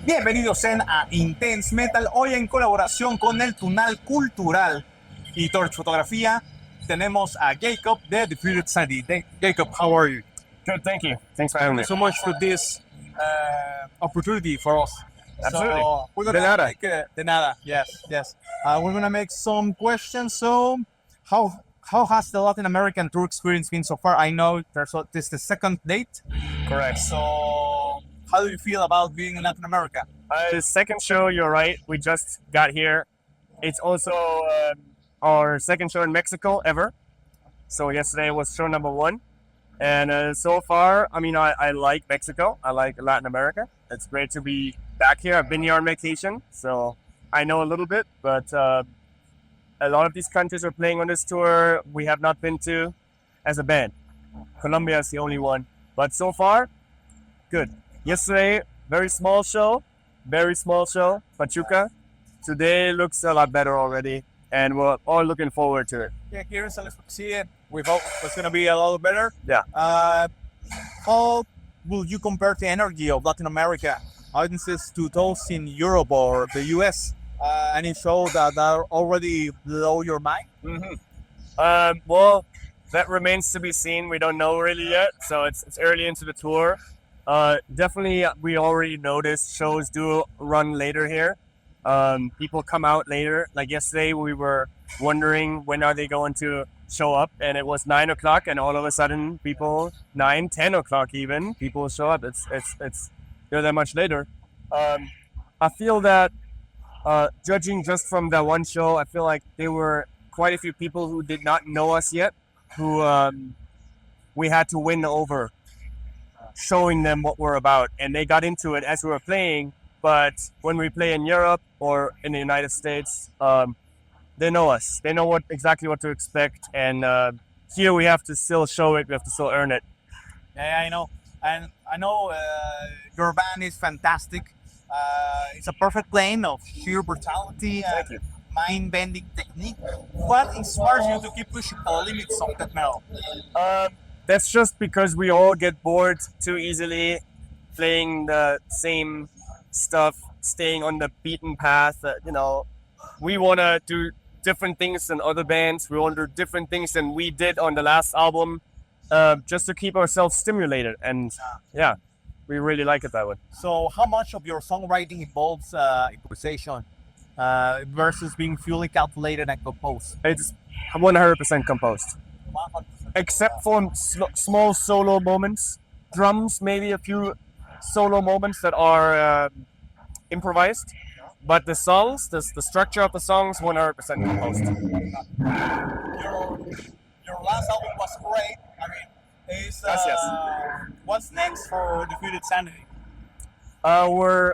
Bienvenidos a Intense Metal, hoy en colaboración con el Tunal Cultural y Torch Fotografía. Tenemos a Jacob de Defeated Sanity. Jacob, how are you? Good, thank you. Thanks for having me. So much for this opportunity for us. Absolutely. So we're gonna De nada. make de nada. Yes. We're gonna make some questions. So, how has the Latin American tour experience been so far? I know this is the second date. Correct. So, how do you feel about being in Latin America? The second show, you're right. We just got here. It's also our second show in Mexico ever. So yesterday was show number 1. And so far, I mean, I like Mexico. I like Latin America. It's great to be back here. I've been here on vacation, so I know a little bit. But a lot of these countries are playing on this tour we have not been to as a band. Colombia is the only one. But so far, good. Yesterday, very small show, Pachuca. Today looks a lot better already, and we're all looking forward to it. Yeah, here in San Luis Potosí, we hope it's going to be a lot better. Yeah. How will you compare the energy of Latin America audiences to those in Europe or the US? Any show that are already blow your mind? Well, that remains to be seen. We don't know really yet, so it's early into the tour. Definitely, we already noticed shows do run later here. People come out later. Like yesterday, we were wondering when are they going to show up, and it was 9 o'clock, and all of a sudden, people 10 o'clock even people show up. It's they're that much later. I feel that judging just from that one show, I feel like there were quite a few people who did not know us yet, who we had to win over, showing them what we're about, and they got into it as we were playing. But when we play in Europe or in the United States, they know us. They know exactly what to expect, and here we have to still show it. We have to still earn it. Yeah, I know. And I know your band is fantastic. It's a perfect blend of sheer brutality and mind-bending technique. What inspires you to keep pushing the limits of that metal? That's just because we all get bored too easily playing the same stuff, staying on the beaten path. We want to do different things than other bands. We want to do different things than we did on the last album, just to keep ourselves stimulated. And yeah, we really like it that way. So how much of your songwriting involves improvisation versus being fully calculated and composed? It's 100% composed. 100%. Except for small solo moments, drums, maybe a few solo moments that are improvised, but the songs, the structure of the songs, 100% composed. Your last album was great. I mean, yes. What's next for Defeated Sanity? We're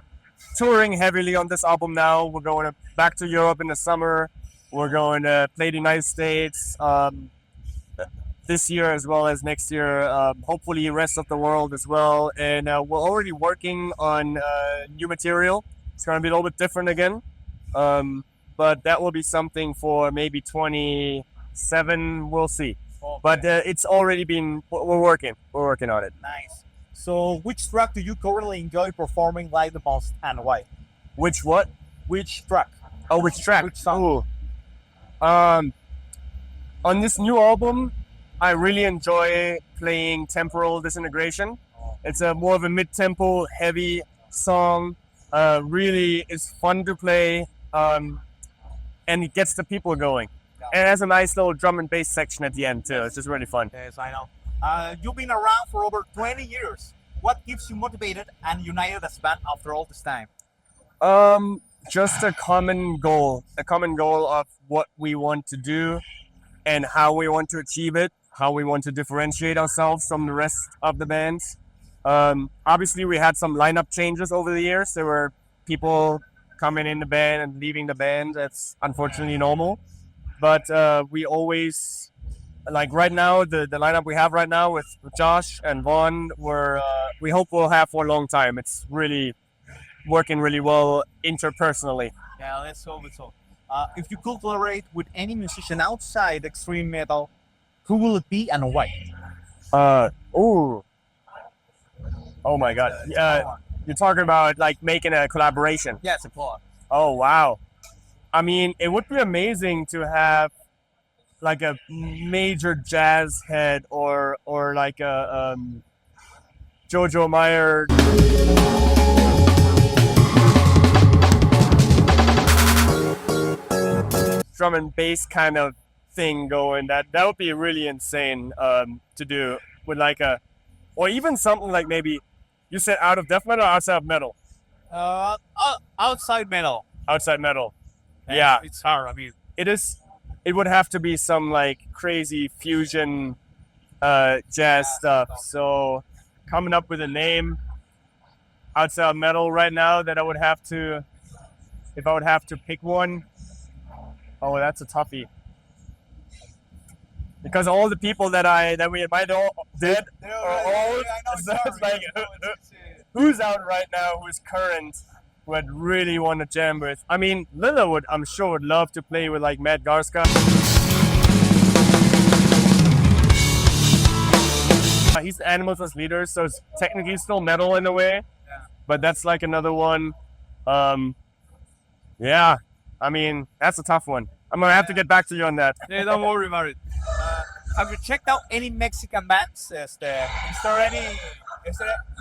touring heavily on this album now. We're going back to Europe in the summer. We're going to play the United States this year as well as next year, hopefully rest of the world as well. And we're already working on new material. It's going to be a little bit different again, but that will be something for maybe 27. We'll see. Okay. But it's already been. We're working on it. Nice. So, which track do you currently enjoy performing live the most, and why? Which what? Which track? Oh, which track? Which song? Ooh. On this new album, I really enjoy playing Temporal Disintegration. It's a more of a mid-tempo, heavy song. Really is fun to play, and it gets the people going. And it has a nice little drum and bass section at the end too. It's just really fun. Yes, I know. You've been around for over 20 years. What keeps you motivated and united as a band after all this time? Just a common goal of what we want to do and how we want to achieve it, how we want to differentiate ourselves from the rest of the bands. Obviously, we had some lineup changes over the years. There were people coming in the band and leaving the band. That's unfortunately normal. But we always, like right now, the lineup we have right now with Josh and Vaughn, we hope we'll have for a long time. It's really working really well interpersonally. Yeah, let's hope so. If you could collaborate with any musician outside extreme metal, who will it be and why? Oh my God. You're talking about like making a collaboration. Yes, of course. Oh wow! I mean, it would be amazing to have like a major jazz head or like a Jojo Meyer. Drum and bass kind of thing going. That would be really insane to do with like a, or even something like maybe you said out of death metal or outside of metal. Outside metal. Outside metal. And Yeah, it's hard. I mean, it is. It would have to be some like crazy fusion jazz stuff. So coming up with a name outside of metal right now that I would have to, if I would have to pick one. Oh, that's a toughie. Because all the people that we might all dead or old, so it's like who's out right now, who's current, who I'd really want to jam with. I mean, Lilla would, I'm sure, would love to play with like Matt Garska. He's the Animals as leader, so it's technically still metal in a way, but that's like another one. Yeah, I mean, that's a tough one. I'm gonna have to get back to you on that. yeah, don't worry about it. Have you checked out any Mexican bands? Is there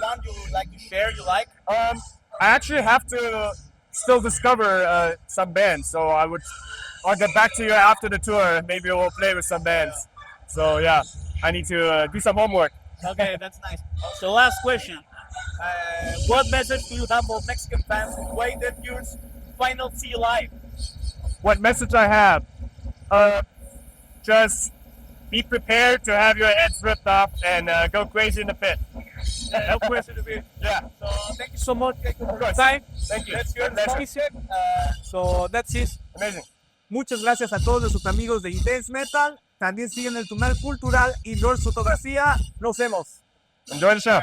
one you would like to share? You like? I actually have to still discover some bands, so I'll get back to you after the tour. Maybe we'll play with some bands. So yeah, I need to do some homework. Okay, that's nice. So last question. What message do you have for Mexican fans who waited your final see live? What message I have? Just be prepared to have your heads ripped off and go crazy in the pit. No question to be. Yeah. So thank you so much for your course. time. Thank you. Let's hear the Pleasure. music. So that's it. Amazing. Muchas gracias a todos nuestros amigos de Intense Metal. También siguen el Tunal Cultural y Torch Fotografía. Nos vemos. Enjoy the show.